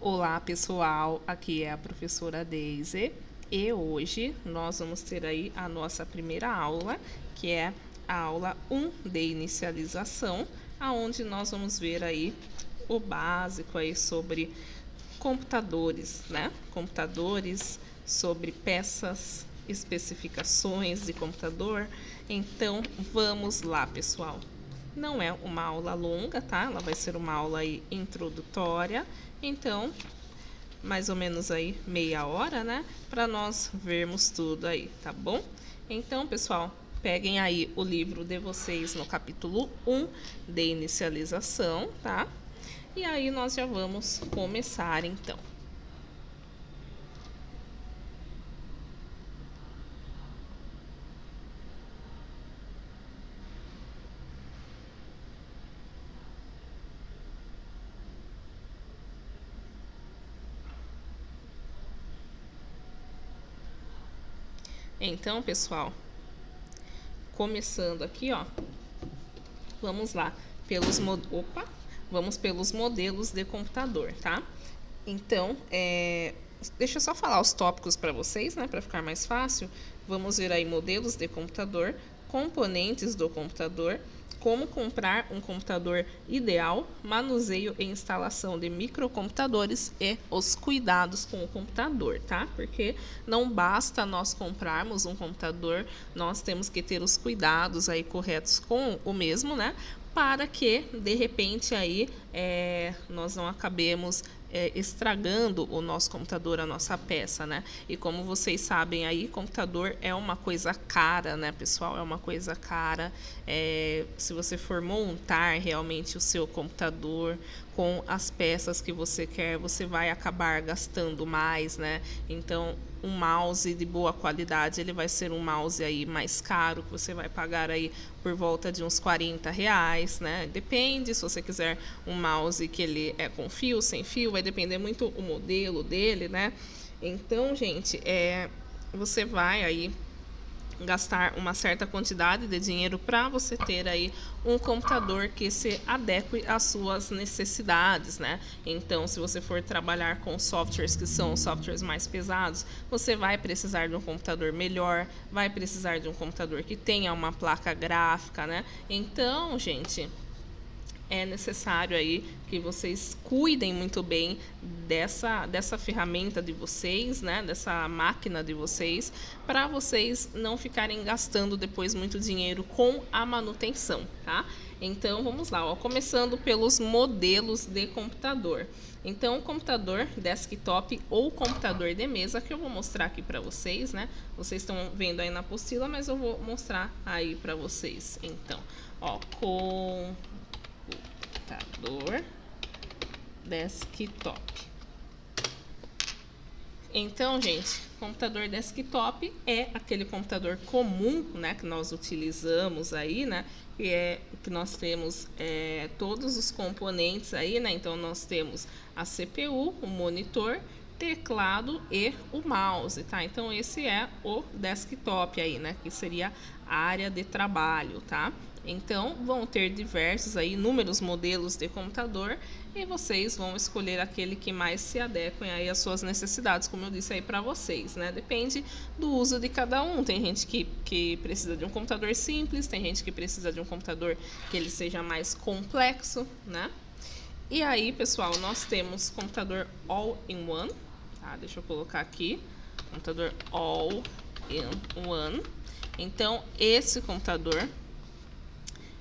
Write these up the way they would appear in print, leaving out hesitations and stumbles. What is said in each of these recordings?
Olá pessoal, aqui é a professora Deise e hoje nós vamos ter aí a nossa primeira aula, que é a aula 1 de inicialização, aonde nós vamos ver aí o básico aí sobre computadores, né? Computadores, sobre peças, especificações de computador. Então, vamos lá, pessoal. Não é uma aula longa, tá? Ela vai ser uma aula aí introdutória. Então, mais ou menos aí meia hora, né? Para nós vermos tudo aí, tá bom? Então, pessoal, peguem aí o livro de vocês no capítulo 1 de inicialização, tá? E aí nós já vamos começar então. Então, pessoal, começando aqui, ó, vamos lá vamos pelos modelos de computador, tá? Então, deixa eu só falar os tópicos para vocês, né, para ficar mais fácil. Vamos ver aí modelos de computador, componentes do computador, como comprar um computador ideal, manuseio e instalação de microcomputadores e os cuidados com o computador, tá? Porque não basta nós comprarmos um computador, nós temos que ter os cuidados aí corretos com o mesmo, né? Para que, de repente, aí nós não acabemos estragando o nosso computador, a nossa peça, né? E como vocês sabem aí, computador é uma coisa cara, né, pessoal? É uma coisa cara. Se você for montar realmente o seu computador com as peças que você quer, você vai acabar gastando mais, né? Então, um mouse de boa qualidade, ele vai ser um mouse aí mais caro, que você vai pagar aí por volta de uns R$ 40, né? Depende, se você quiser um mouse que ele é com fio, sem fio, vai depender muito o modelo dele, né? Então, gente, você vai aí gastar uma certa quantidade de dinheiro para você ter aí um computador que se adeque às suas necessidades, né? Então, se você for trabalhar com softwares que são softwares mais pesados, você vai precisar de um computador melhor, vai precisar de um computador que tenha uma placa gráfica, né? Então, gente, é necessário aí que vocês cuidem muito bem dessa ferramenta de vocês, né? Dessa máquina de vocês, para vocês não ficarem gastando depois muito dinheiro com a manutenção, tá? Então, vamos lá, ó, começando pelos modelos de computador. Então, computador desktop ou computador de mesa, que eu vou mostrar aqui para vocês, né? Vocês estão vendo aí na apostila, mas eu vou mostrar aí para vocês. Então, ó, computador desktop. Então, gente, computador desktop é aquele computador comum, né, que nós utilizamos aí, né, que nós temos todos os componentes aí, né. Então, nós temos a CPU, o monitor, teclado e o mouse, tá? Então, esse é o desktop aí, né, que seria a área de trabalho, tá? Então, vão ter diversos aí, inúmeros modelos de computador e vocês vão escolher aquele que mais se adequem aí às suas necessidades, como eu disse aí para vocês, né? Depende do uso de cada um. Tem gente que precisa de um computador simples, tem gente que precisa de um computador que ele seja mais complexo, né? E aí, pessoal, nós temos computador all-in-one, tá? Deixa eu colocar aqui, computador all-in-one. Então, esse computador,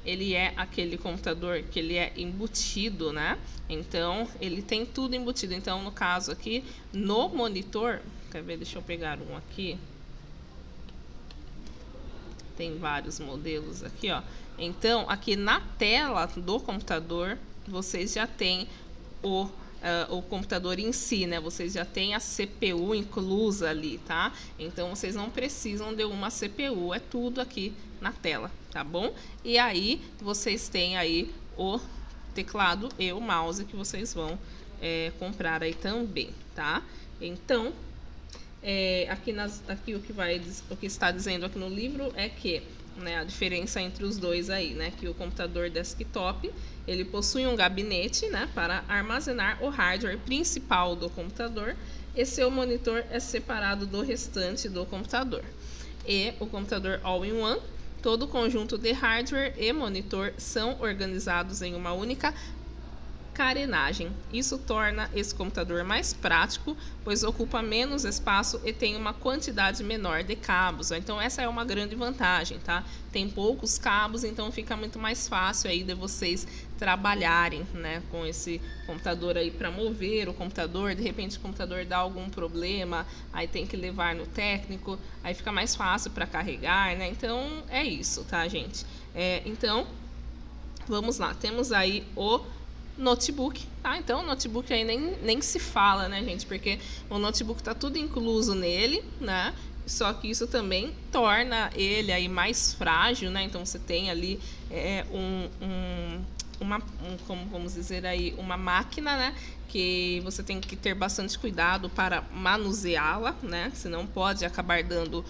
ele é aquele computador que ele é embutido, né? Então, ele tem tudo embutido. Então, no caso aqui, no monitor, quer ver? Deixa eu pegar um aqui. Tem vários modelos aqui, ó. Então, aqui na tela do computador, vocês já têm o computador em si, né? Vocês já têm a CPU inclusa ali, tá? Então, vocês não precisam de uma CPU, é tudo aqui na tela, tá bom? E aí, vocês têm aí o teclado e o mouse que vocês vão comprar aí também, tá? Então, aqui o que está dizendo aqui no livro é que né, a diferença entre os dois aí, né, que o computador desktop, ele possui um gabinete, né, para armazenar o hardware principal do computador, e seu monitor é separado do restante do computador. E o computador all-in-one, todo o conjunto de hardware e monitor são organizados em uma única carenagem. Isso torna esse computador mais prático, pois ocupa menos espaço e tem uma quantidade menor de cabos. Então essa é uma grande vantagem, tá? Tem poucos cabos, então fica muito mais fácil aí de vocês trabalharem, né, com esse computador aí para mover o computador. De repente o computador dá algum problema, aí tem que levar no técnico, aí fica mais fácil para carregar, né? Então é isso, tá, gente? Então vamos lá, temos aí o notebook, tá? Então o notebook aí nem se fala, né, gente? Porque o notebook tá tudo incluso nele, né? Só que isso também torna ele aí mais frágil, né? Então você tem ali como vamos dizer aí, uma máquina, né, que você tem que ter bastante cuidado para manuseá-la, né, senão pode acabar dando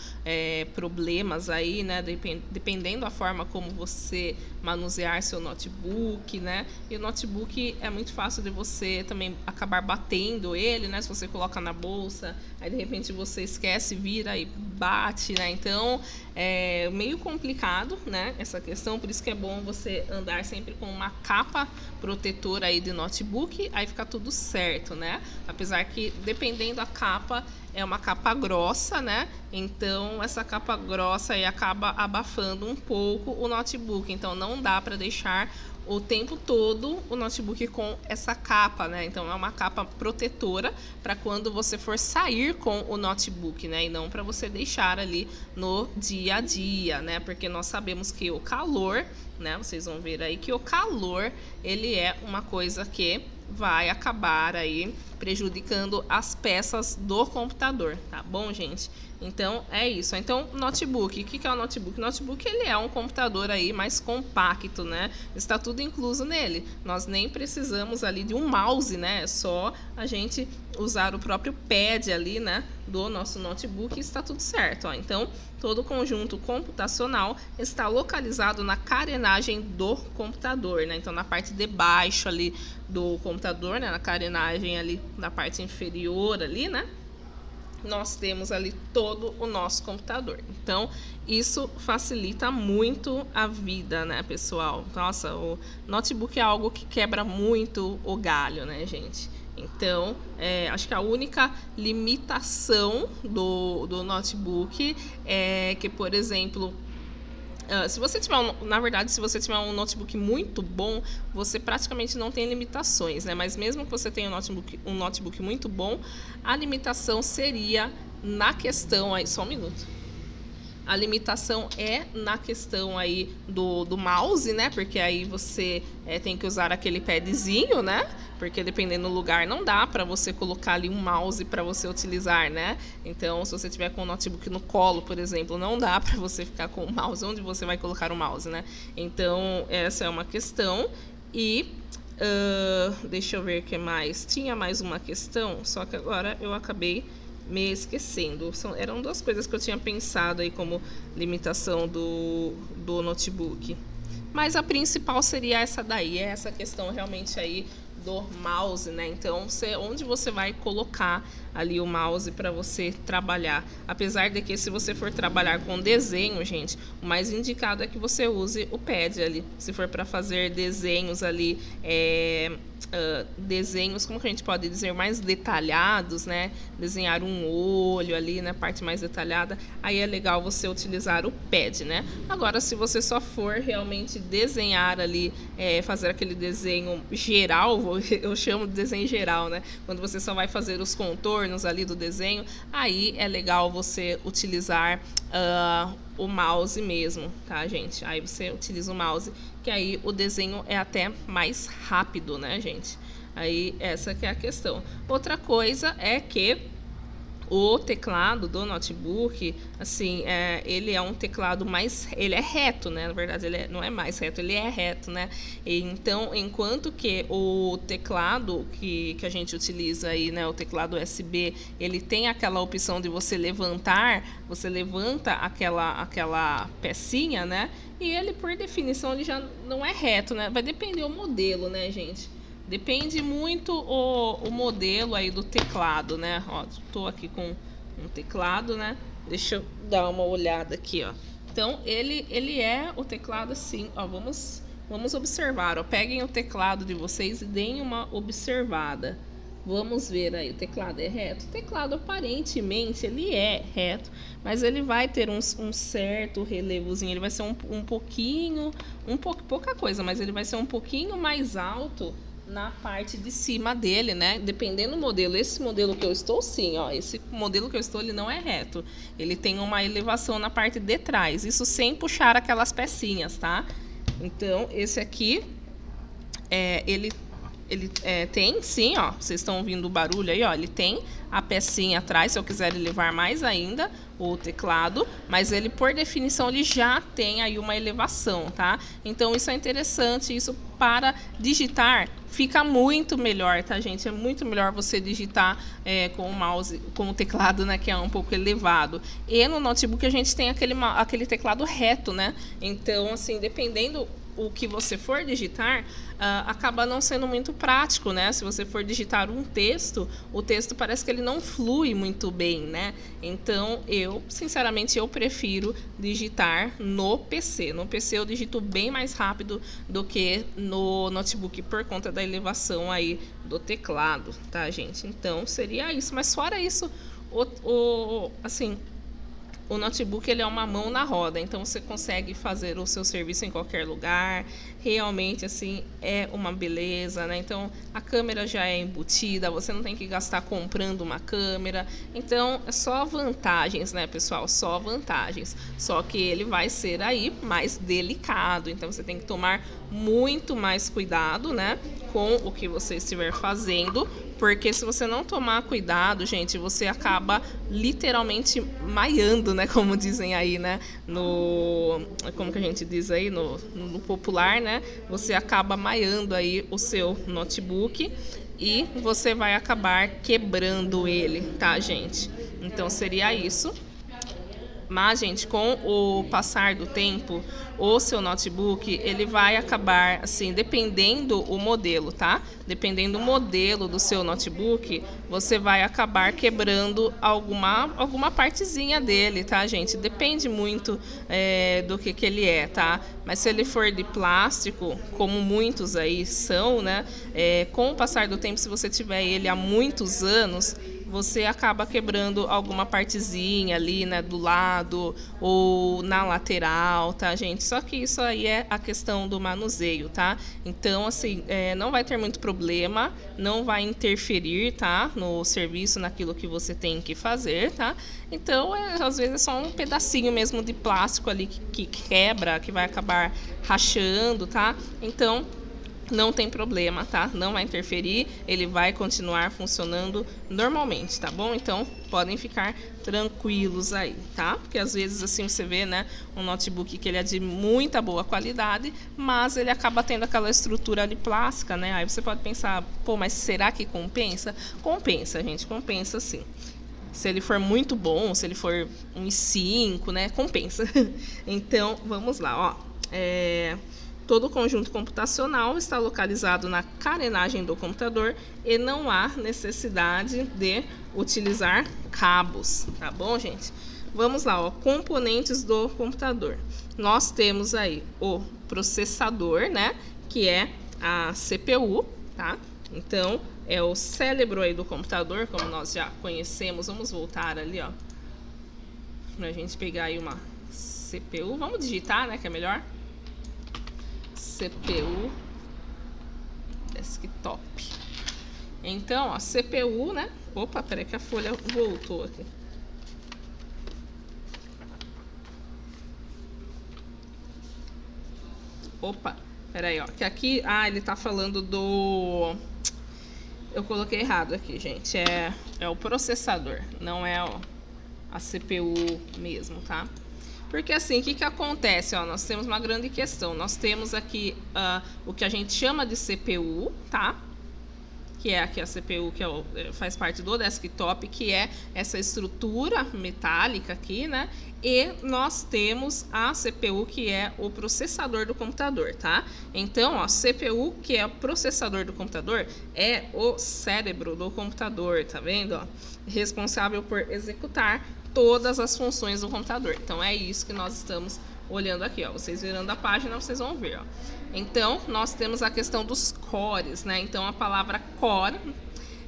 problemas aí, né, dependendo da forma como você manusear seu notebook, né, e o notebook é muito fácil de você também acabar batendo ele, né, se você coloca na bolsa, aí de repente você esquece, vira e bate, né, então é meio complicado, né, essa questão, por isso que é bom você andar sempre com uma capa protetora aí de notebook, aí fica tudo certo, né? Apesar que, dependendo da capa, é uma capa grossa, né? Então, essa capa grossa aí acaba abafando um pouco o notebook. Então, não dá para deixar o tempo todo o notebook com essa capa, né? Então, é uma capa protetora para quando você for sair com o notebook, né? E não para você deixar ali no dia a dia, né? Porque nós sabemos que o calor, né? Vocês vão ver aí que o calor, ele é uma coisa que vai acabar aí prejudicando as peças do computador, tá bom, gente? Então, é isso. Então, notebook. O que é o notebook? O notebook, ele é um computador aí mais compacto, né? Está tudo incluso nele. Nós nem precisamos ali de um mouse, né? É só a gente usar o próprio pad ali, né, do nosso notebook e está tudo certo, ó. Então, todo o conjunto computacional está localizado na carenagem do computador, né? Então, na parte de baixo ali do computador, né, na carenagem ali na parte inferior ali, né? Nós temos ali todo o nosso computador. Então, isso facilita muito a vida, né, pessoal? Nossa, o notebook é algo que quebra muito o galho, né, gente? Então, acho que a única limitação do notebook é que, por exemplo, se você tiver na verdade, se você tiver um notebook muito bom, você praticamente não tem limitações, né? Mas mesmo que você tenha um notebook muito bom, a limitação seria na questão aí, só um minuto. A limitação é na questão aí do mouse, né? Porque aí você tem que usar aquele padzinho, né? Porque dependendo do lugar não dá para você colocar ali um mouse para você utilizar, né? Então, se você tiver com o notebook no colo, por exemplo, não dá para você ficar com o mouse. Onde você vai colocar o mouse, né? Então, essa é uma questão. E deixa eu ver o que mais. Tinha mais uma questão, só que agora eu acabei me esquecendo. Eram duas coisas que eu tinha pensado aí como limitação do notebook. Mas a principal seria essa daí, essa questão realmente aí do mouse, né? Então, onde você vai colocar ali o mouse para você trabalhar. Apesar de que se você for trabalhar com desenho, gente, o mais indicado é que você use o pad ali. Se for para fazer desenhos ali, desenhos, como que a gente pode dizer, mais detalhados, né? Desenhar um olho ali, né? Parte mais detalhada, aí é legal você utilizar o pad, né? Agora, se você só for realmente desenhar ali, fazer aquele desenho geral, eu chamo de desenho geral, né? Quando você só vai fazer os contornos ali do desenho, aí é legal você utilizar o mouse mesmo, tá, gente? Aí você utiliza o mouse, que aí o desenho é até mais rápido, né, gente? Aí essa que é a questão. Outra coisa é que O teclado do notebook, assim, ele é um teclado ele é reto, né? Na verdade, não é mais reto, ele é reto, né? Então, enquanto que o teclado que a gente utiliza aí, né, o teclado USB, ele tem aquela opção de você levantar, você levanta aquela pecinha, né? E ele, por definição, ele já não é reto, né? Vai depender do modelo, né, gente? Depende muito o modelo aí do teclado, né? Ó, tô aqui com um teclado, né? Deixa eu dar uma olhada aqui, ó. Então, ele é o teclado assim, ó, vamos observar, ó. Peguem o teclado de vocês e deem uma observada. Vamos ver aí, o teclado é reto? O teclado, aparentemente, ele é reto, mas ele vai ter um certo relevozinho, ele vai ser pouca coisa, mas ele vai ser um pouquinho mais alto na parte de cima dele, né? Dependendo do modelo. Esse modelo que eu estou, sim, ó. Esse modelo que eu estou, ele não é reto. Ele tem uma elevação na parte de trás. Isso sem puxar aquelas pecinhas, tá? Então, esse aqui, ele tem, sim, ó. Vocês estão ouvindo o barulho aí, ó. Ele tem a pecinha atrás, se eu quiser elevar mais ainda o teclado, mas ele, por definição, ele já tem aí uma elevação, tá? Então, isso é interessante, isso para digitar fica muito melhor, tá, gente? É muito melhor você digitar com o mouse, com o teclado, né, que é um pouco elevado. E no notebook a gente tem aquele teclado reto, né? Então, assim, dependendo o que você for digitar, acaba não sendo muito prático, né? Se você for digitar um texto, o texto parece que ele não flui muito bem, né? Então, sinceramente, eu prefiro digitar no PC. No PC eu digito bem mais rápido do que no notebook, por conta da elevação aí do teclado, tá, gente? Então, seria isso. Mas fora isso, assim, o notebook, ele é uma mão na roda, então você consegue fazer o seu serviço em qualquer lugar. Realmente, assim, é uma beleza, né? Então, a câmera já é embutida, você não tem que gastar comprando uma câmera. Então, é só vantagens, né, pessoal? Só vantagens. Só que ele vai ser aí mais delicado, então você tem que tomar muito mais cuidado, né, com o que você estiver fazendo, porque se você não tomar cuidado, gente, você acaba literalmente maiando, né? Como dizem aí, né? Como que a gente diz aí no popular, né? Você acaba maiando aí o seu notebook e você vai acabar quebrando ele, tá, gente? Então seria isso. Mas, gente, com o passar do tempo, o seu notebook, ele vai acabar, assim, dependendo o modelo, tá? Dependendo do modelo do seu notebook, você vai acabar quebrando alguma partezinha dele, tá, gente? Depende muito do que ele é, tá? Mas se ele for de plástico, como muitos aí são, né? Com o passar do tempo, se você tiver ele há muitos anos, você acaba quebrando alguma partezinha ali, né, do lado ou na lateral, tá, gente? Só que isso aí é a questão do manuseio, tá? Então, assim, não vai ter muito problema, não vai interferir, tá, no serviço, naquilo que você tem que fazer, tá? Então, às vezes é só um pedacinho mesmo de plástico ali que quebra, que vai acabar rachando, tá? Então, não tem problema, tá? Não vai interferir, ele vai continuar funcionando normalmente, tá bom? Então, podem ficar tranquilos aí, tá? Porque às vezes, assim, você vê, né, um notebook que ele é de muita boa qualidade, mas ele acaba tendo aquela estrutura de plástica, né? Aí você pode pensar, pô, mas será que compensa? Compensa, gente, compensa sim. Se ele for muito bom, se ele for um i5, né, compensa. Então, vamos lá, ó. Todo o conjunto computacional está localizado na carenagem do computador e não há necessidade de utilizar cabos, tá bom, gente? Vamos lá, ó, componentes do computador. Nós temos aí o processador, né, que é a CPU, tá? Então, é o cérebro aí do computador, como nós já conhecemos. Vamos voltar ali, ó, pra gente pegar aí uma CPU. Vamos digitar, né, que é melhor. CPU desktop. Então, a CPU, né? Opa, peraí que a folha voltou aqui. Opa, peraí, ó. Que aqui, ele tá falando Eu coloquei errado aqui, gente. É o processador, não é a CPU mesmo, tá? Porque assim, o que acontece? Ó, nós temos uma grande questão. Nós temos aqui o que a gente chama de CPU, tá? Que é aqui a CPU, que faz parte do desktop, que é essa estrutura metálica aqui, né? E nós temos a CPU, que é o processador do computador, tá? Então, ó, CPU, que é o processador do computador, é o cérebro do computador, tá vendo? Ó? Responsável por executar todas as funções do computador. Então, é isso que nós estamos olhando aqui, ó. Vocês virando a página, vocês vão ver, ó. Então, nós temos a questão dos cores, né? Então, a palavra core,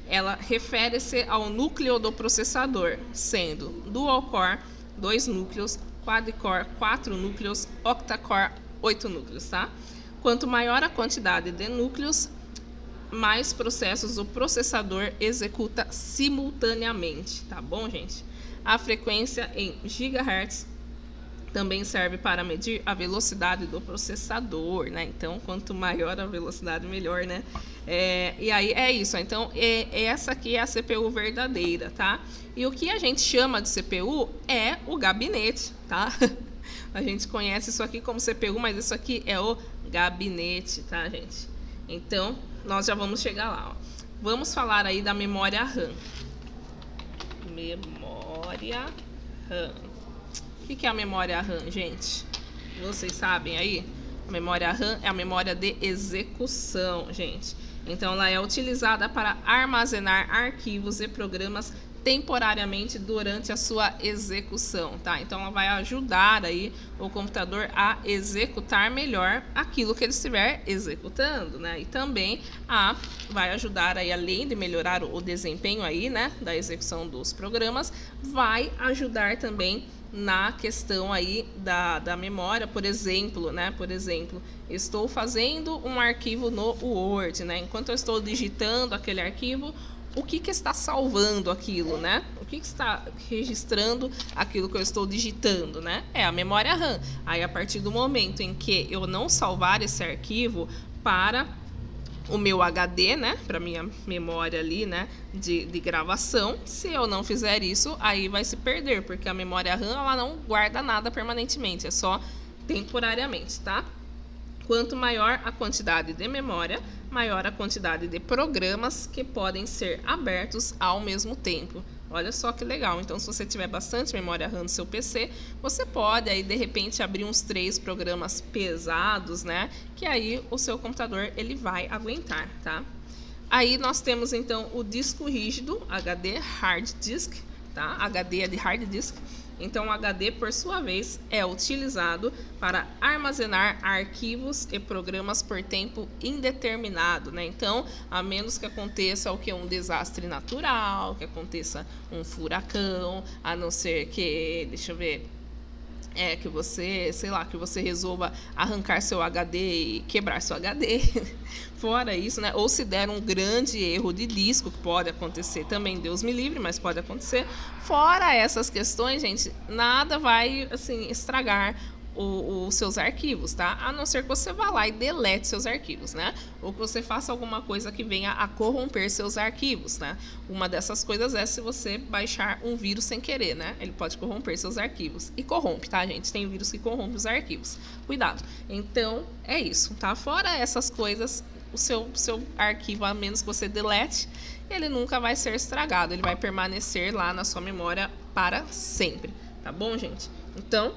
ela refere-se ao núcleo do processador, sendo dual core, 2 núcleos, quad-core, 4 núcleos, octa-core, 8 núcleos, tá? Quanto maior a quantidade de núcleos, mais processos o processador executa simultaneamente, tá bom, gente? A frequência em gigahertz também serve para medir a velocidade do processador, né? Então, quanto maior a velocidade, melhor, né? E aí é isso. Então, essa aqui é a CPU verdadeira, tá? E o que a gente chama de CPU é o gabinete, tá? A gente conhece isso aqui como CPU, mas isso aqui é o gabinete, tá, gente? Então, nós já vamos chegar lá, ó. Vamos falar aí da memória RAM. Memória RAM. O que é a memória RAM, gente? Vocês sabem aí? A memória RAM é a memória de execução, gente. Então, ela é utilizada para armazenar arquivos e programas temporariamente durante a sua execução, tá? Então, ela vai ajudar aí o computador a executar melhor aquilo que ele estiver executando, né? E também vai ajudar aí, além de melhorar o desempenho aí, né, da execução dos programas, vai ajudar também na questão aí da memória, por exemplo, né? Por exemplo, estou fazendo um arquivo no Word, né? Enquanto eu estou digitando aquele arquivo, o que está salvando aquilo, né? O que está registrando aquilo que eu estou digitando, né? É a memória RAM. Aí, a partir do momento em que eu não salvar esse arquivo para o meu HD, né, para minha memória ali, né, de gravação, se eu não fizer isso, aí vai se perder, porque a memória RAM, ela não guarda nada permanentemente, é só temporariamente, tá? Quanto maior a quantidade de memória, maior a quantidade de programas que podem ser abertos ao mesmo tempo. Olha só que legal. Então, se você tiver bastante memória RAM no seu PC, você pode aí de repente abrir uns 3 programas pesados, né? Que aí o seu computador ele vai aguentar, tá? Aí nós temos então o disco rígido, HD hard disk, tá? HD é de hard disk. Então, o HD, por sua vez, é utilizado para armazenar arquivos e programas por tempo indeterminado, né? Então, a menos que aconteça um desastre natural, que aconteça um furacão, a não ser que, deixa eu ver, que você, sei lá, que você resolva arrancar seu HD e quebrar seu HD. Fora isso, né? Ou se der um grande erro de disco, que pode acontecer também, Deus me livre, mas pode acontecer. Fora essas questões, gente, nada vai, assim, estragar os seus arquivos, tá? A não ser que você vá lá e delete seus arquivos, né? Ou que você faça alguma coisa que venha a corromper seus arquivos, né? Uma dessas coisas é se você baixar um vírus sem querer, né? Ele pode corromper seus arquivos. E corrompe, tá, gente? Tem vírus que corrompe os arquivos. Cuidado. Então, é isso, tá? Fora essas coisas, o seu arquivo, a menos que você delete, ele nunca vai ser estragado. Ele vai permanecer lá na sua memória para sempre, tá bom, gente? Então,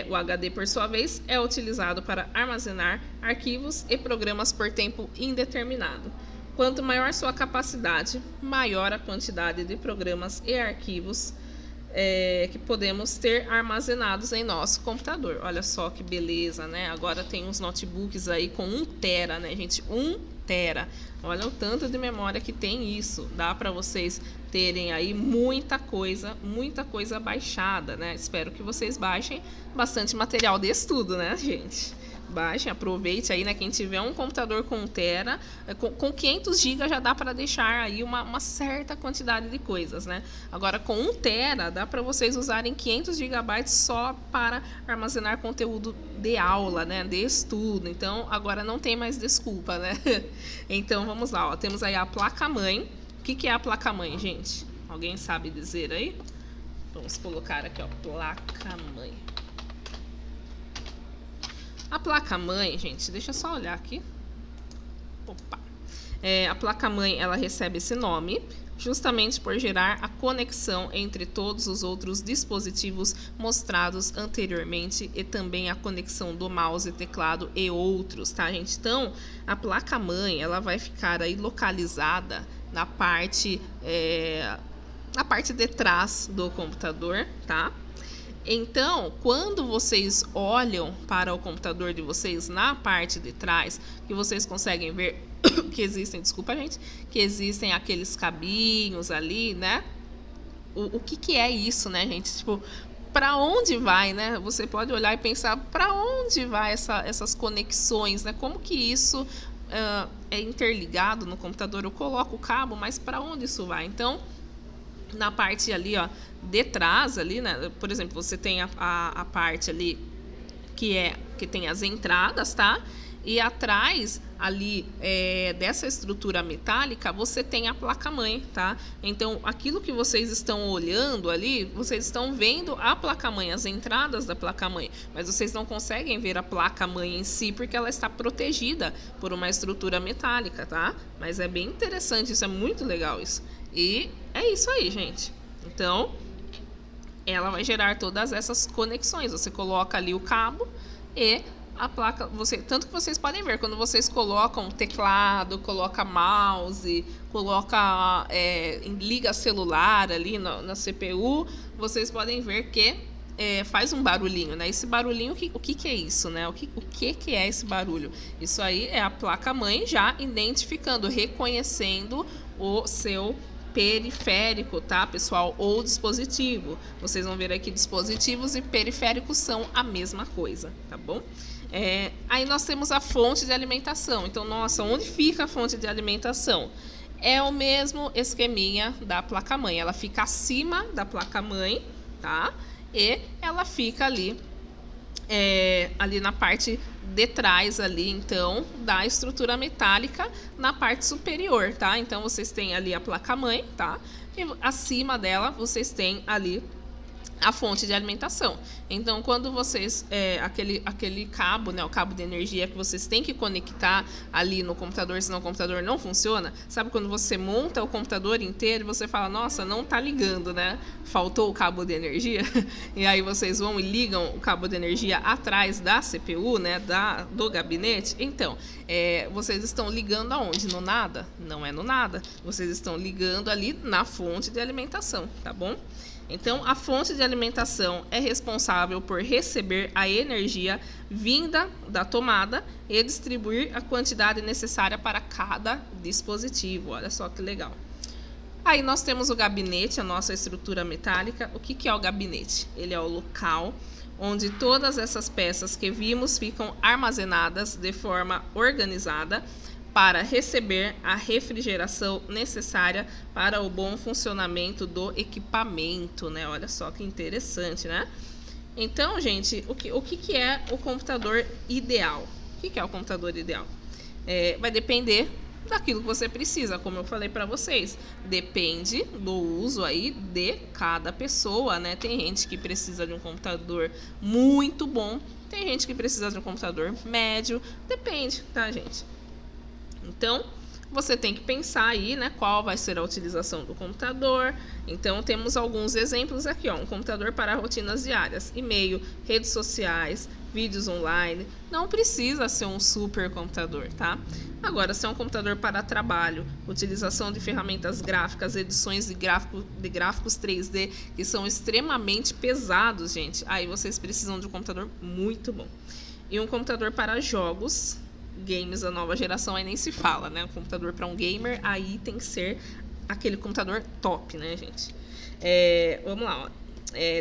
o HD, por sua vez, é utilizado para armazenar arquivos e programas por tempo indeterminado. Quanto maior sua capacidade, maior a quantidade de programas e arquivos que podemos ter armazenados em nosso computador. Olha só que beleza, né? Agora tem uns notebooks aí com 1 tera, né, gente? 1 tera. Olha o tanto de memória que tem isso. Dá para vocês terem aí muita coisa baixada, né? Espero que vocês baixem bastante material de estudo, né, gente? baixem, aproveite aí, né? Quem tiver um computador com 1 tera, com 500 GB já dá para deixar aí uma certa quantidade de coisas, né? Agora, com 1 tera, dá para vocês usarem 500 GB só para armazenar conteúdo de aula, né? De estudo. Então, agora não tem mais desculpa, né? Então, vamos lá, ó. Temos aí a placa-mãe. O que é a placa-mãe, gente? Alguém sabe dizer aí? Vamos colocar aqui, ó, placa-mãe. A placa-mãe, gente, deixa eu só olhar aqui. Opa! A placa-mãe, ela recebe esse nome justamente por gerar a conexão entre todos os outros dispositivos mostrados anteriormente e também a conexão do mouse, teclado e outros, tá, gente? Então, a placa-mãe, ela vai ficar aí localizada na parte de trás do computador, tá? Então, quando vocês olham para o computador de vocês na parte de trás, que vocês conseguem ver que existem, desculpa, gente, que existem aqueles cabinhos ali, né? O que é isso, né, gente? Tipo, para onde vai, né? Você pode olhar e pensar para onde vai essas conexões, né? Como que isso é interligado no computador? Eu coloco o cabo, mas para onde isso vai? Então, na parte ali, ó, de trás ali, né? Por exemplo, você tem a parte ali que tem as entradas, tá? E atrás ali dessa estrutura metálica, você tem a placa-mãe, tá? Então, aquilo que vocês estão olhando ali, vocês estão vendo a placa-mãe, as entradas da placa-mãe, mas vocês não conseguem ver a placa-mãe em si, porque ela está protegida por uma estrutura metálica, tá? Mas é bem interessante, isso é muito legal isso. E é isso aí, gente. Então, ela vai gerar todas essas conexões. Você coloca ali o cabo e a placa, tanto que vocês podem ver, quando vocês colocam teclado, coloca mouse, coloca liga celular ali na CPU, vocês podem ver que faz um barulhinho, né? Esse barulhinho, o que é isso, né? O que é esse barulho? Isso aí é a placa-mãe já identificando, reconhecendo o seu periférico, tá, pessoal? Ou dispositivo. Vocês vão ver aqui dispositivos e periféricos são a mesma coisa, tá bom? Aí nós temos a fonte de alimentação. Então, nossa, onde fica a fonte de alimentação? É o mesmo esqueminha da placa-mãe. Ela fica acima da placa-mãe, tá? E ela fica ali na parte de trás ali, então, da estrutura metálica na parte superior, tá? Então, vocês têm ali a placa-mãe, tá? E acima dela, vocês têm ali a fonte de alimentação. Então, quando vocês aquele cabo, né, o cabo de energia que vocês têm que conectar ali no computador, senão o computador não funciona. Sabe quando você monta o computador inteiro e você fala, nossa, não tá ligando, né? Faltou o cabo de energia. E aí vocês vão e ligam o cabo de energia atrás da CPU, né, do gabinete. Então, vocês estão ligando aonde? No nada? Não é no nada. Vocês estão ligando ali na fonte de alimentação, tá bom? Então, a fonte de alimentação é responsável por receber a energia vinda da tomada e distribuir a quantidade necessária para cada dispositivo. Olha só que legal. Aí nós temos o gabinete, a nossa estrutura metálica. O que é o gabinete? Ele é o local onde todas essas peças que vimos ficam armazenadas de forma organizada para receber a refrigeração necessária para o bom funcionamento do equipamento, né? Olha só que interessante, né? Então, gente, o que é o computador ideal? O que é o computador ideal? Vai depender daquilo que você precisa, como eu falei para vocês. Depende do uso aí de cada pessoa, né? Tem gente que precisa de um computador muito bom, tem gente que precisa de um computador médio, depende, tá, gente? Então, você tem que pensar aí, né, qual vai ser a utilização do computador. Então, temos alguns exemplos aqui, ó, um computador para rotinas diárias, e-mail, redes sociais, vídeos online. Não precisa ser um super computador, tá? Agora, se é um computador para trabalho, utilização de ferramentas gráficas, edições de gráficos 3D, que são extremamente pesados, gente, aí vocês precisam de um computador muito bom. E um computador para jogos, games da nova geração, aí nem se fala, né? O computador para um gamer, aí tem que ser aquele computador top, né, gente? Vamos lá, ó.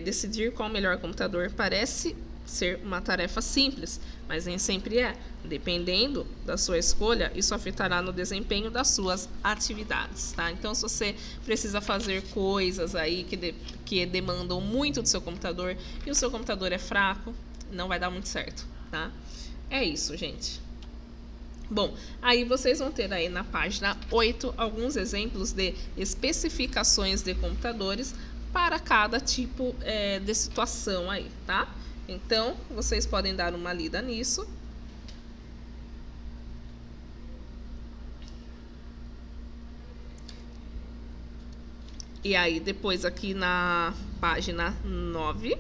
Decidir qual o melhor computador parece ser uma tarefa simples, mas nem sempre é. Dependendo da sua escolha, isso afetará no desempenho das suas atividades, tá? Então, se você precisa fazer coisas aí que demandam muito do seu computador e o seu computador é fraco, não vai dar muito certo, tá? É isso, gente. Bom, aí vocês vão ter aí na página 8 alguns exemplos de especificações de computadores para cada tipo de situação aí, tá? Então, vocês podem dar uma lida nisso. E aí, depois aqui na página 9,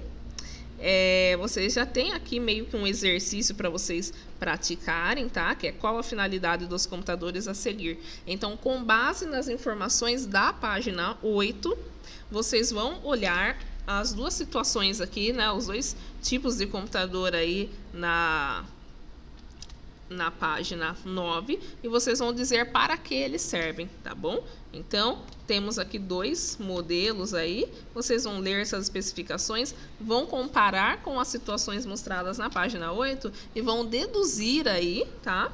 vocês já tem aqui meio que um exercício para vocês praticarem, tá? Que é qual a finalidade dos computadores a seguir. Então, com base nas informações da página 8, vocês vão olhar as duas situações aqui, né? Os dois tipos de computador aí na página 9 e vocês vão dizer para que eles servem, tá bom? Então, temos aqui dois modelos aí, vocês vão ler essas especificações, vão comparar com as situações mostradas na página 8 e vão deduzir aí, tá?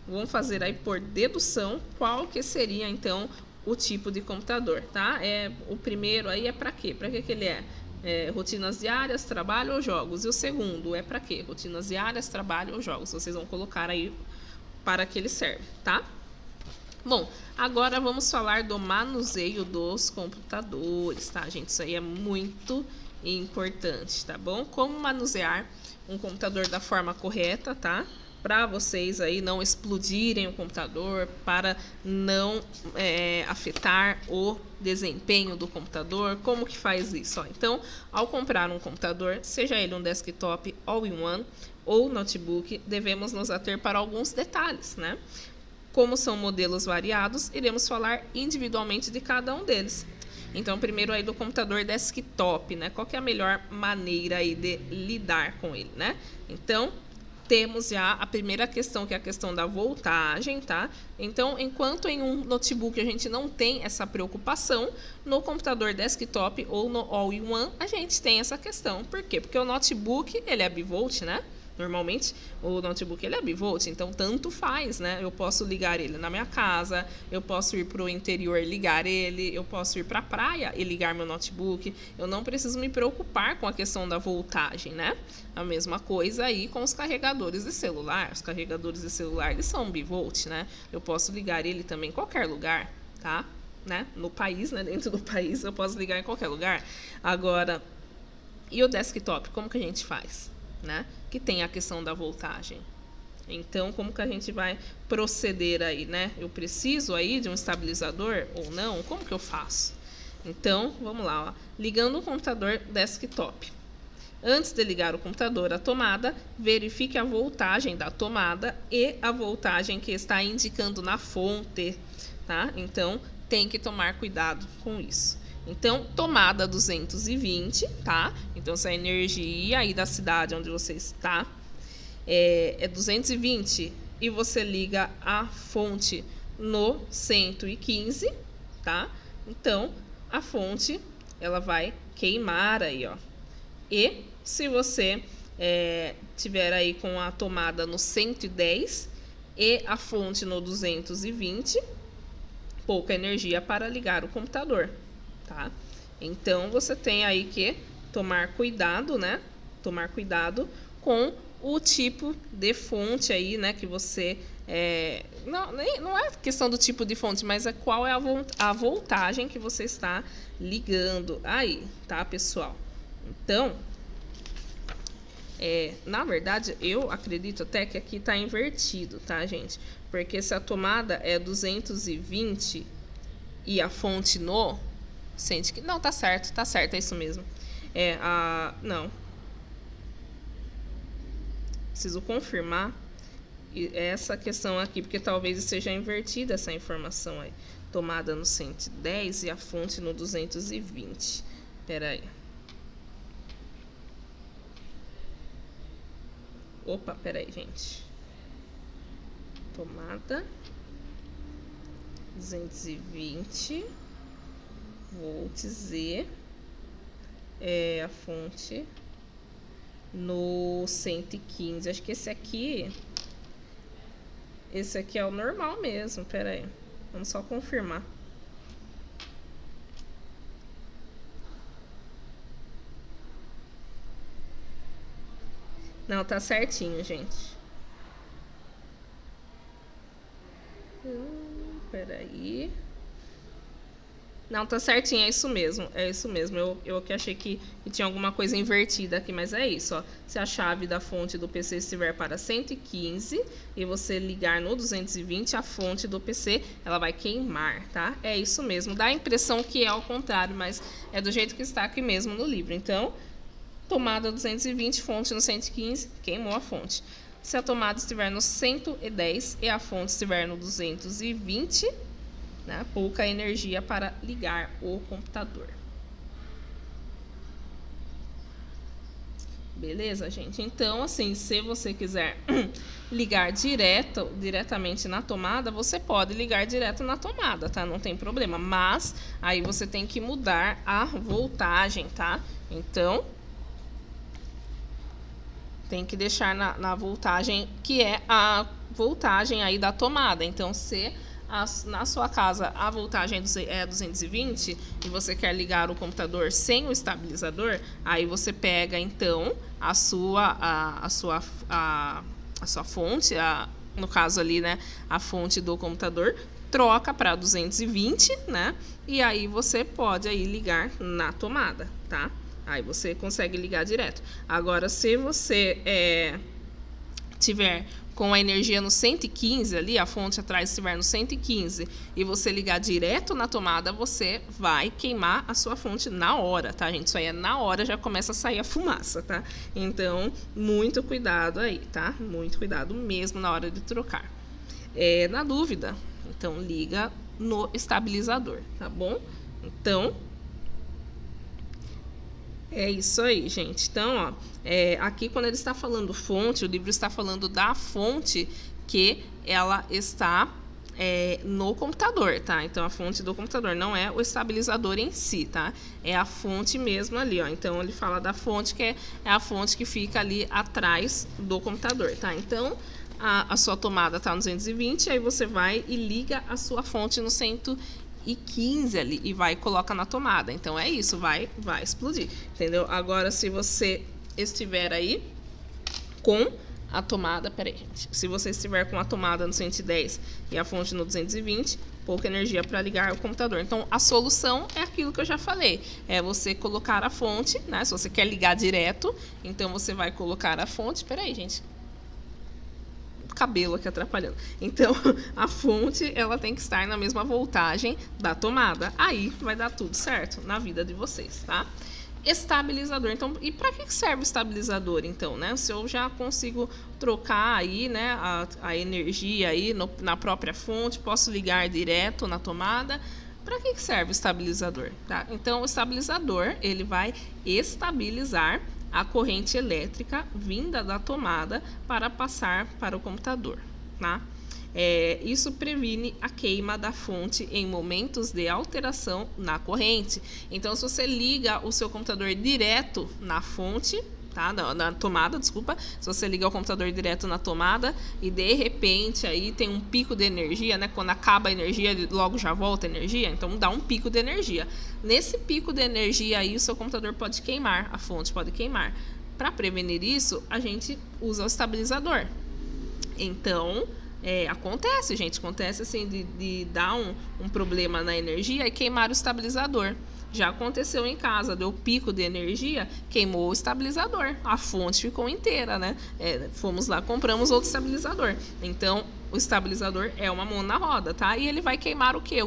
Vão fazer aí por dedução qual que seria, então, o tipo de computador, tá? O primeiro aí é para quê? Para que ele é? Rotinas diárias, trabalho ou jogos. E o segundo é para quê? Rotinas diárias, trabalho ou jogos. Vocês vão colocar aí para que ele serve, tá? Bom, agora vamos falar do manuseio dos computadores, tá, gente? Isso aí é muito importante, tá bom? Como manusear um computador da forma correta, tá? Para vocês aí não explodirem o computador, para não afetar o desempenho do computador. Como que faz isso? Então, ao comprar um computador, seja ele um desktop all-in-one ou notebook, devemos nos ater para alguns detalhes, né? Como são modelos variados, iremos falar individualmente de cada um deles. Então, primeiro aí do computador desktop, né? Qual que é a melhor maneira aí de lidar com ele, né? Então, temos já a primeira questão, que é a questão da voltagem, tá? Então, enquanto em um notebook a gente não tem essa preocupação, no computador desktop ou no all-in-one a gente tem essa questão. Por quê? Porque o notebook, ele é bivolt, né? Normalmente, o notebook ele é bivolt, então tanto faz, né? Eu posso ligar ele na minha casa, eu posso ir para o interior e ligar ele, eu posso ir para a praia e ligar meu notebook. Eu não preciso me preocupar com a questão da voltagem, né? A mesma coisa aí com os carregadores de celular. Os carregadores de celular, eles são bivolt, né? Eu posso ligar ele também em qualquer lugar, tá? Né? No país, né? Dentro do país, eu posso ligar em qualquer lugar. Agora, e o desktop, como que a gente faz? Né? Que tem a questão da voltagem. Então, como que a gente vai proceder aí, né? Eu preciso aí de um estabilizador ou não? Como que eu faço? Então, vamos lá, ó. Ligando o computador desktop. Antes de ligar o computador à tomada, verifique a voltagem da tomada e a voltagem que está indicando na fonte, tá? Então, tem que tomar cuidado com isso. Então, tomada 220, tá? Então, se a energia aí da cidade onde você está é 220 e você liga a fonte no 115, tá? Então, a fonte, ela vai queimar aí, ó. E se você tiver aí com a tomada no 110 e a fonte no 220, pouca energia para ligar o computador, tá? Então, você tem aí que tomar cuidado, né? Tomar cuidado com o tipo de fonte aí, né? Que você... não é questão do tipo de fonte, mas é qual é a voltagem que você está ligando aí, tá, pessoal? Então, na verdade, eu acredito até que aqui está invertido, tá, gente? Porque se a tomada é 220 e a fonte no... Sente que... Não, tá certo, é isso mesmo. Não. Preciso confirmar essa questão aqui, porque talvez seja invertida essa informação aí. Tomada no 110 e a fonte no 220. Espera aí. Opa, peraí, gente. Tomada 220 volts e a fonte no 115. Acho que esse aqui é o normal mesmo. Pera aí, vamos só confirmar. Não, tá certinho, gente. Peraí. Não, tá certinho, é isso mesmo. É isso mesmo. Eu que achei que tinha alguma coisa invertida aqui, mas é isso, ó. Se a chave da fonte do PC estiver para 115 e você ligar no 220, a fonte do PC, ela vai queimar, tá? É isso mesmo. Dá a impressão que é ao contrário, mas é do jeito que está aqui mesmo no livro. Então, tomada 220, fonte no 115, queimou a fonte. Se a tomada estiver no 110 e a fonte estiver no 220, né, pouca energia para ligar o computador. Beleza, gente? Então, assim, se você quiser ligar diretamente na tomada, você pode ligar direto na tomada, tá? Não tem problema. Mas aí você tem que mudar a voltagem, tá? Então, tem que deixar na voltagem que é a voltagem aí da tomada. Então, se na sua casa a voltagem é 220 e você quer ligar o computador sem o estabilizador, aí você pega então a sua fonte, no caso ali, né, a fonte do computador, troca para 220, né? E aí você pode aí ligar na tomada, tá? Aí você consegue ligar direto. Agora, se você tiver com a energia no 115 ali, a fonte atrás estiver no 115 e você ligar direto na tomada, você vai queimar a sua fonte na hora, tá, gente? Isso aí é na hora, já começa a sair a fumaça, tá? Então, muito cuidado aí, tá? Muito cuidado mesmo na hora de trocar. Na dúvida, então liga no estabilizador, tá bom? Então, é isso aí, gente. Então, ó, aqui quando ele está falando fonte, o livro está falando da fonte que ela está no computador, tá? Então, a fonte do computador não é o estabilizador em si, tá? É a fonte mesmo ali, ó. Então, ele fala da fonte que é a fonte que fica ali atrás do computador, tá? Então, a sua tomada tá no 220, aí você vai e liga a sua fonte no 115 ali e vai e coloca na tomada. Então é isso, vai explodir, entendeu? Agora, se você estiver aí com a tomada, peraí, gente. Se você estiver com a tomada no 110 e a fonte no 220, pouca energia para ligar o computador. Então, a solução é aquilo que eu já falei. É você colocar a fonte, né? Se você quer ligar direto, então você vai colocar a fonte. Peraí, gente. Cabelo aqui atrapalhando. Então, a fonte, ela tem que estar na mesma voltagem da tomada. Aí vai dar tudo certo na vida de vocês, tá? Estabilizador. Então, e para que serve o estabilizador, então, né? Se eu já consigo trocar aí, né, a energia aí na própria fonte, posso ligar direto na tomada. Para que serve o estabilizador, tá? Então, o estabilizador, ele vai estabilizar a corrente elétrica vinda da tomada para passar para o computador, tá? Isso previne a queima da fonte em momentos de alteração na corrente. Então, se você liga o seu computador direto na fonte, tá? Na tomada, desculpa. Se você liga o computador direto na tomada e de repente aí tem um pico de energia, né? Quando acaba a energia, logo já volta a energia, então dá um pico de energia. Nesse pico de energia aí, o seu computador pode queimar, a fonte pode queimar. Para prevenir isso, a gente usa o estabilizador. Então, acontece, gente, acontece assim de dar um problema na energia e queimar o estabilizador. Já aconteceu em casa, deu pico de energia, queimou o estabilizador, a fonte ficou inteira, né? Fomos lá, compramos outro estabilizador. Então, o estabilizador é uma mão na roda, tá? E ele vai queimar o quê?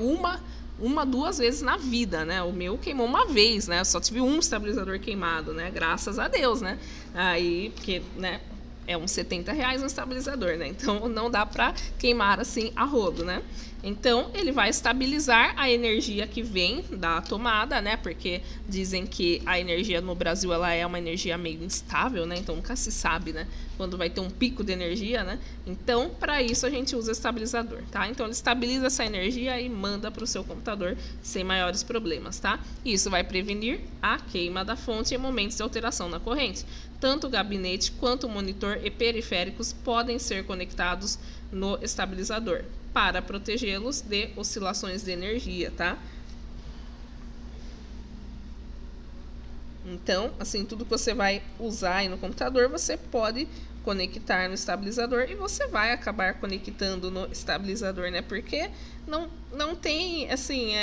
Duas vezes na vida, né? O meu queimou uma vez, né? Eu só tive um estabilizador queimado, né? Graças a Deus, né? Aí, porque, né? É uns R$70 um estabilizador, né? Então, não dá pra queimar assim a rodo, né? Então, ele vai estabilizar a energia que vem da tomada, né? Porque dizem que a energia no Brasil ela é uma energia meio instável, né? Então, nunca se sabe, né? Quando vai ter um pico de energia, né? Então, para isso a gente usa estabilizador, tá? Então, ele estabiliza essa energia e manda para o seu computador sem maiores problemas, tá? E isso vai prevenir a queima da fonte em momentos de alteração na corrente. Tanto o gabinete quanto o monitor e periféricos podem ser conectados no estabilizador para protegê-los de oscilações de energia, tá? Então, assim, tudo que você vai usar aí no computador, você pode conectar no estabilizador e você vai acabar conectando no estabilizador, né? Porque não tem, assim,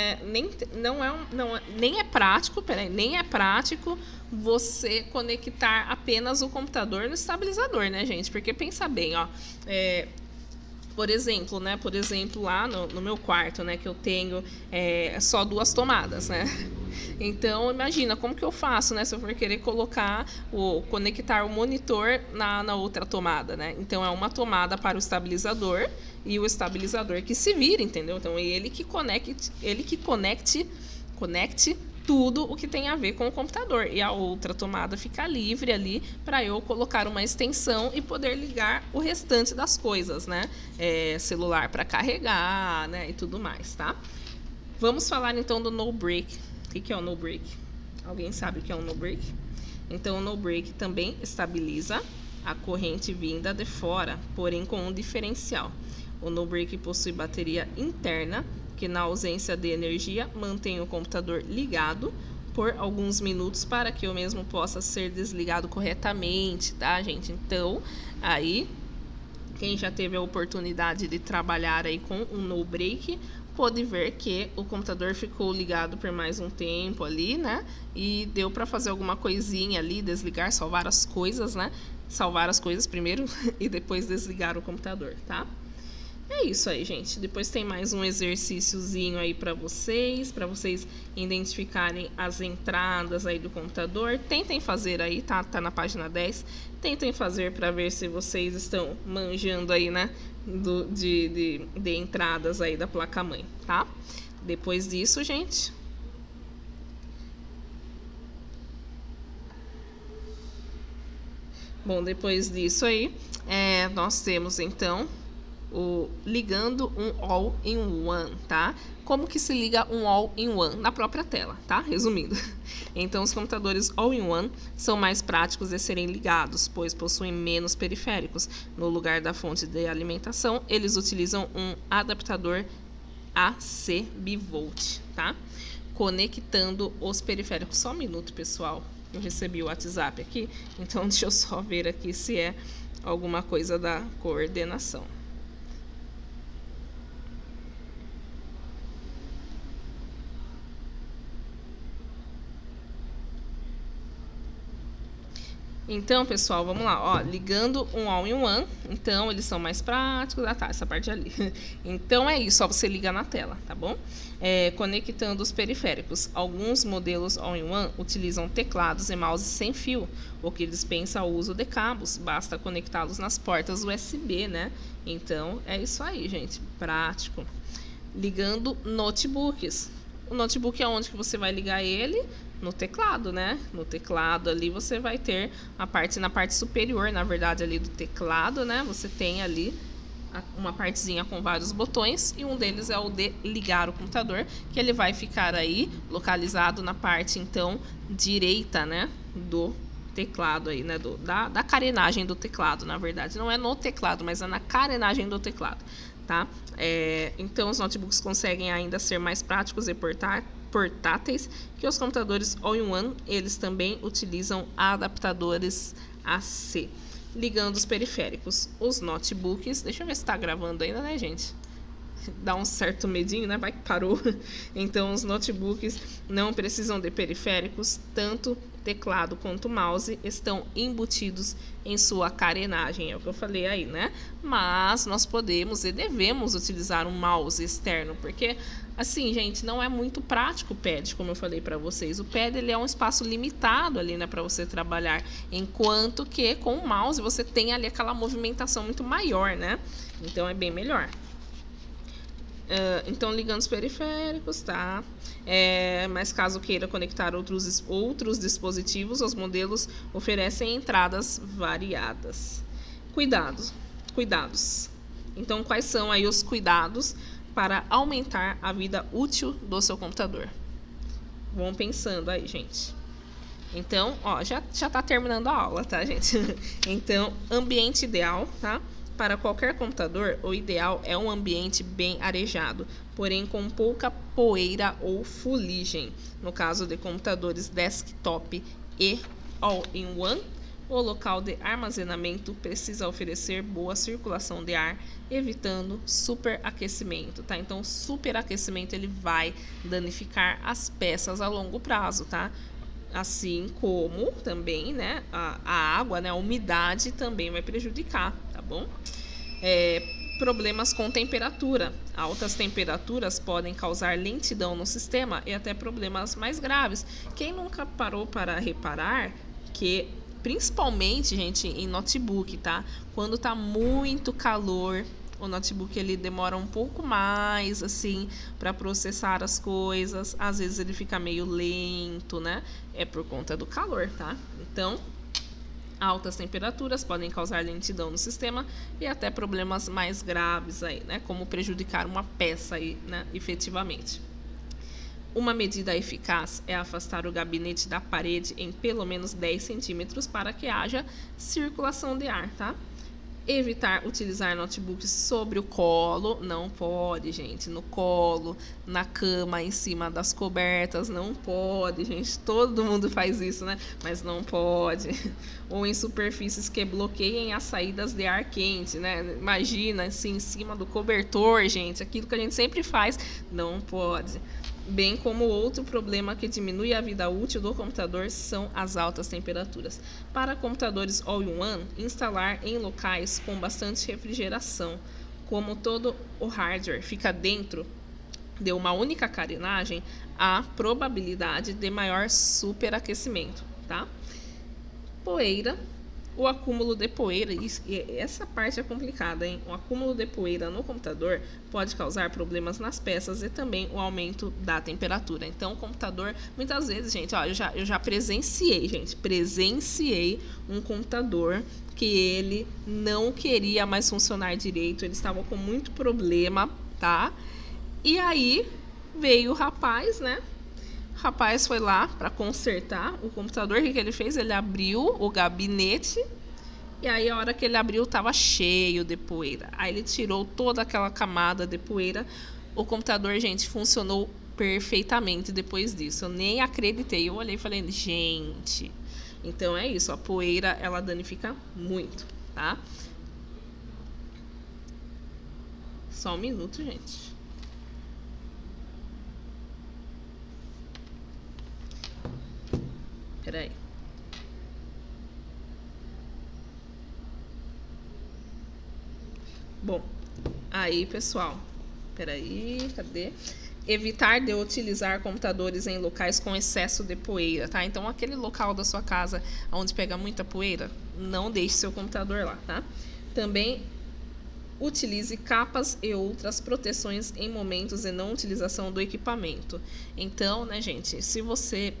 nem é prático, nem é prático você conectar apenas o computador no estabilizador, né, gente? Porque pensa bem, ó, por exemplo, né? Por exemplo, lá no meu quarto, né? Que eu tenho só 2 tomadas, né? Então, imagina, como que eu faço, né? Se eu for querer conectar o monitor na outra tomada, né? Então, é uma tomada para o estabilizador e o estabilizador que se vira, entendeu? Então, ele que conecte tudo o que tem a ver com o computador. E a outra tomada fica livre ali para eu colocar uma extensão e poder ligar o restante das coisas, né? Celular para carregar, né? E tudo mais, tá? Vamos falar então do no break. O que é o no break? Alguém sabe o que é um no break? Então, o no break também estabiliza a corrente vinda de fora, porém com um diferencial. O no break possui bateria interna que, na ausência de energia, mantém o computador ligado por alguns minutos para que o mesmo possa ser desligado corretamente, tá, gente? Então, aí, quem já teve a oportunidade de trabalhar aí com um no break pode ver que o computador ficou ligado por mais um tempo ali, né? E deu para fazer alguma coisinha ali, desligar, salvar as coisas, né? Salvar as coisas primeiro e depois desligar o computador, tá? É isso aí, gente. Depois tem mais um exercíciozinho aí para vocês identificarem as entradas aí do computador. Tentem fazer aí, tá? Tá na página 10. Tentem fazer para ver se vocês estão manjando aí, né? De entradas aí da placa-mãe, tá? Depois disso, gente... Bom, depois disso aí, nós temos então... ligando um all-in-one, tá? Como que se liga um all-in-one? Na própria tela, tá? Resumindo. Então, os computadores all-in-one são mais práticos de serem ligados, pois possuem menos periféricos. No lugar da fonte de alimentação, eles utilizam um adaptador AC bivolt, tá? Conectando os periféricos. Só um minuto, pessoal. Eu recebi o WhatsApp aqui, então deixa eu só ver aqui se é alguma coisa da coordenação. Então, pessoal, vamos lá, ó, ligando um all-in-one, então eles são mais práticos, tá, essa parte ali. Então é isso, ó, você liga na tela, tá bom? Conectando os periféricos. Alguns modelos all-in-one utilizam teclados e mouse sem fio, o que dispensa o uso de cabos, basta conectá-los nas portas USB, né? Então é isso aí, gente, prático. Ligando notebooks. O notebook é onde que você vai ligar ele? No teclado, né? No teclado ali você vai ter na parte superior, na verdade, ali do teclado, né? Você tem ali uma partezinha com vários botões e um deles é o de ligar o computador, que ele vai ficar aí localizado na parte, então, direita, né? Do teclado aí, né? Da carenagem do teclado, na verdade. Não é no teclado, mas é na carenagem do teclado, tá? Então, os notebooks conseguem ainda ser mais práticos e portáteis que os computadores all-in-one. Eles também utilizam adaptadores AC. Ligando os periféricos. Os notebooks... Deixa eu ver se está gravando ainda, né, gente? Dá um certo medinho, né? Vai que parou. Então, os notebooks não precisam de periféricos, tanto teclado quanto mouse estão embutidos em sua carenagem, é o que eu falei aí, né? Mas nós podemos e devemos utilizar um mouse externo, porque, assim, gente, não é muito prático o pad, como eu falei para vocês. O pad, ele é um espaço limitado ali, né, para você trabalhar, enquanto que com o mouse você tem ali aquela movimentação muito maior, né? Então, é bem melhor. Então, ligando os periféricos, tá? Mas caso queira conectar outros dispositivos, os modelos oferecem entradas variadas. Cuidados. Então, quais são aí os cuidados para aumentar a vida útil do seu computador? Vão pensando aí, gente. Então, ó, já tá terminando a aula, tá, gente? Então, ambiente ideal, tá? Para qualquer computador, o ideal é um ambiente bem arejado, porém com pouca poeira ou fuligem. No caso de computadores desktop e all-in-one, o local de armazenamento precisa oferecer boa circulação de ar, evitando superaquecimento, tá? Então, superaquecimento ele vai danificar as peças a longo prazo, tá? Assim como também, né, a água, né, a umidade também vai prejudicar, tá bom? Problemas com temperatura. Altas temperaturas podem causar lentidão no sistema e até problemas mais graves. Quem nunca parou para reparar que, principalmente, gente, em notebook, tá? Quando tá muito calor, o notebook ele demora um pouco mais assim para processar as coisas, às vezes ele fica meio lento, né? É por conta do calor, tá? Então, altas temperaturas podem causar lentidão no sistema e até problemas mais graves aí, né? Como prejudicar uma peça aí, né? Efetivamente. Uma medida eficaz é afastar o gabinete da parede em pelo menos 10 centímetros para que haja circulação de ar, tá? Evitar utilizar notebooks sobre o colo, não pode, gente, no colo, na cama, em cima das cobertas, não pode, gente, todo mundo faz isso, né? Mas não pode. Ou em superfícies que bloqueiem as saídas de ar quente, né? Imagina, assim, em cima do cobertor, gente, aquilo que a gente sempre faz, não pode. Bem como outro problema que diminui a vida útil do computador são as altas temperaturas. Para computadores all-in-one, instalar em locais com bastante refrigeração. Como todo o hardware fica dentro de uma única carenagem, há probabilidade de maior superaquecimento, tá? Poeira. O acúmulo de poeira, e essa parte é complicada, hein? O acúmulo de poeira no computador pode causar problemas nas peças e também o aumento da temperatura. Então, o computador, muitas vezes, gente, ó, eu já presenciei um computador que ele não queria mais funcionar direito, ele estava com muito problema, tá? E aí veio o rapaz, né? O rapaz foi lá para consertar o computador. O que ele fez? Ele abriu o gabinete e aí a hora que ele abriu estava cheio de poeira. Aí ele tirou toda aquela camada de poeira. O computador, gente, funcionou perfeitamente depois disso. Eu nem acreditei. Eu olhei e falei, gente... Então é isso, a poeira ela danifica muito, tá? Só um minuto, gente. Peraí. Bom, aí, pessoal. Peraí, cadê? Evitar de utilizar computadores em locais com excesso de poeira, tá? Então, aquele local da sua casa onde pega muita poeira, não deixe seu computador lá, tá? Também utilize capas e outras proteções em momentos de não utilização do equipamento. Então, né, gente, se você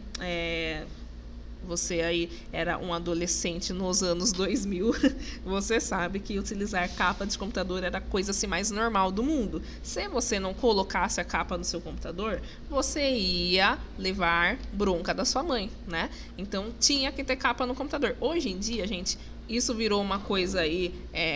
você aí era um adolescente nos anos 2000, você sabe que utilizar capa de computador era a coisa assim mais normal do mundo. Se você não colocasse a capa no seu computador, você ia levar bronca da sua mãe, né? Então tinha que ter capa no computador. Hoje em dia, gente, isso virou uma coisa aí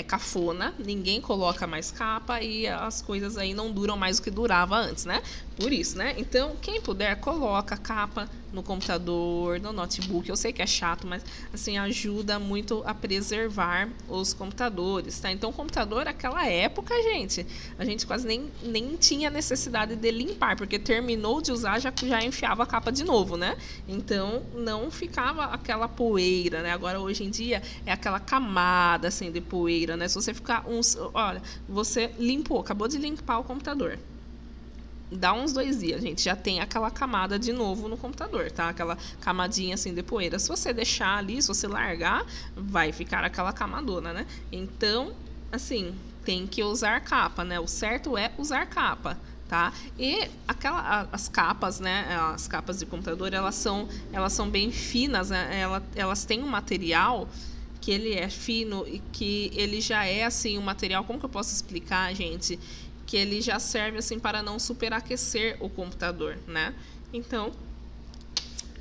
cafona, ninguém coloca mais capa e as coisas aí não duram mais do que durava antes, né? Por isso, né? Então, quem puder, coloca capa no computador, no notebook. Eu sei que é chato, mas assim ajuda muito a preservar os computadores, tá? Então, o computador naquela época, gente, a gente quase nem tinha necessidade de limpar, porque terminou de usar, já enfiava a capa de novo, né? Então, não ficava aquela poeira, né? Agora, hoje em dia, é aquela camada, assim, de poeira, né? Se você ficar Olha, você limpou, acabou de limpar o computador. Dá uns 2 dias, gente, já tem aquela camada de novo no computador, tá? Aquela camadinha assim de poeira. Se você deixar ali, se você largar, vai ficar aquela camadona, né? Então, assim, tem que usar capa, né? O certo é usar capa, tá? E as capas, né? As capas de computador, elas são bem finas, né? Elas têm um material que ele é fino e que ele já é assim um material, como que eu posso explicar, gente? Que ele já serve assim para não superaquecer o computador, né? Então,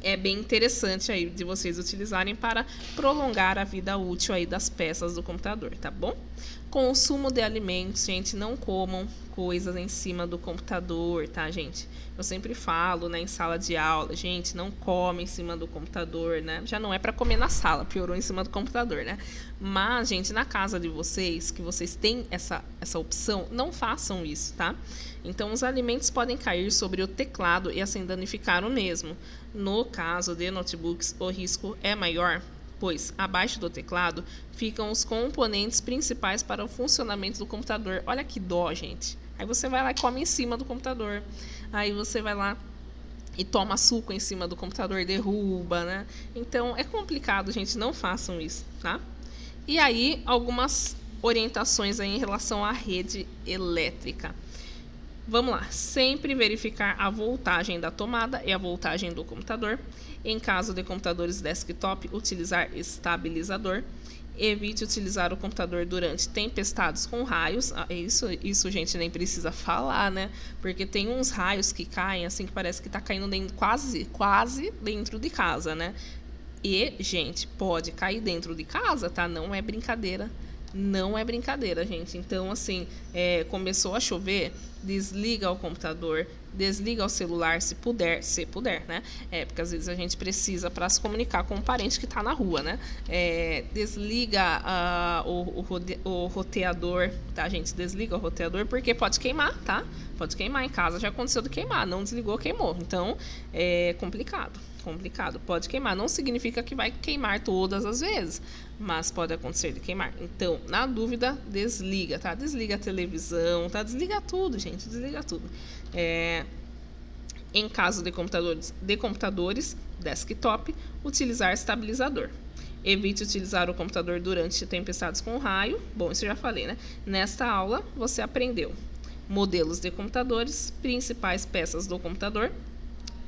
é bem interessante aí de vocês utilizarem para prolongar a vida útil aí das peças do computador, tá bom? Consumo de alimentos, gente, não comam coisas em cima do computador, tá, gente? Eu sempre falo, né, em sala de aula, gente, não come em cima do computador, né? Já não é para comer na sala, piorou em cima do computador, né? Mas, gente, na casa de vocês, que vocês têm essa opção, não façam isso, tá? Então, os alimentos podem cair sobre o teclado e assim danificar o mesmo. No caso de notebooks, o risco é maior, pois abaixo do teclado ficam os componentes principais para o funcionamento do computador. Olha que dó, gente. Aí você vai lá e come em cima do computador. Aí você vai lá e toma suco em cima do computador, derruba, né? Então é complicado, gente. Não façam isso, tá? E aí, algumas orientações aí em relação à rede elétrica. Vamos lá, sempre verificar a voltagem da tomada e a voltagem do computador. Em caso de computadores desktop, utilizar estabilizador. Evite utilizar o computador durante tempestades com raios. Isso, gente, nem precisa falar, né? Porque tem uns raios que caem, assim, que parece que tá caindo quase dentro de casa, né? E, gente, pode cair dentro de casa, tá? Não é brincadeira. Não é brincadeira, gente. Então, assim, começou a chover, desliga o computador, desliga o celular, se puder, né? Porque às vezes a gente precisa para se comunicar com um parente que está na rua, né? Desliga o roteador, tá, gente? Desliga o roteador, porque pode queimar, tá? Pode queimar. Em casa já aconteceu de queimar, não desligou, queimou. Então, é complicado. Pode queimar. Não significa que vai queimar todas as vezes, mas pode acontecer de queimar. Então, na dúvida, desliga, tá? Desliga a televisão, tá? Desliga tudo, gente. Desliga tudo. Em caso de computadores desktop, utilizar estabilizador. Evite utilizar o computador durante tempestades com raio. Bom, isso eu já falei, né? Nesta aula, você aprendeu modelos de computadores, principais peças do computador,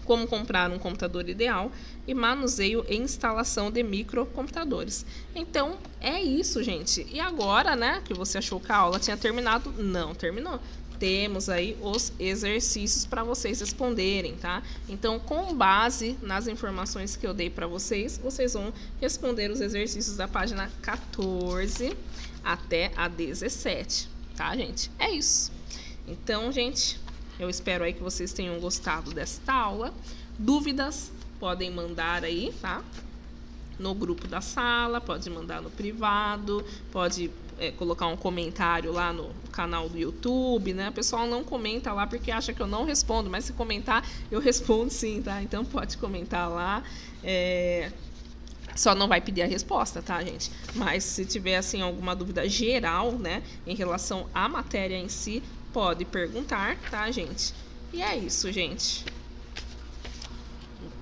como comprar um computador ideal e manuseio e instalação de microcomputadores. Então, é isso, gente. E agora, né, que você achou que a aula tinha terminado, não terminou. Temos aí os exercícios para vocês responderem, tá? Então, com base nas informações que eu dei para vocês, vocês vão responder os exercícios da página 14 até a 17, tá, gente? É isso. Então, gente, eu espero aí que vocês tenham gostado desta aula. Dúvidas, podem mandar aí, tá? No grupo da sala, pode mandar no privado, pode colocar um comentário lá no canal do YouTube, né? O pessoal não comenta lá porque acha que eu não respondo, mas se comentar, eu respondo sim, tá? Então pode comentar lá. Só não vai pedir a resposta, tá, gente? Mas se tiver, assim, alguma dúvida geral, né, em relação à matéria em si, pode perguntar, tá, gente? E é isso, gente.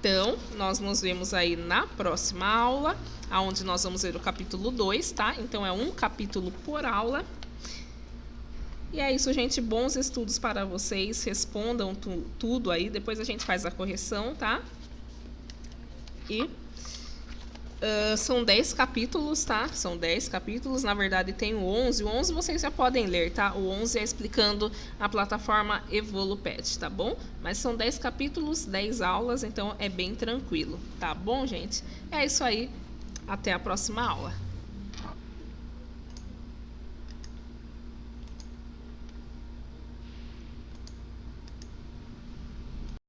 Então, nós nos vemos aí na próxima aula, onde nós vamos ver o capítulo 2, tá? Então, é um capítulo por aula. E é isso, gente. Bons estudos para vocês. Respondam tudo aí. Depois a gente faz a correção, tá? E são 10 capítulos, tá? São 10 capítulos. Na verdade, tem o 11. O 11 vocês já podem ler, tá? O 11 é explicando a plataforma Evoluped, tá bom? Mas são 10 capítulos, 10 aulas, então é bem tranquilo, tá bom, gente? É isso aí. Até a próxima aula.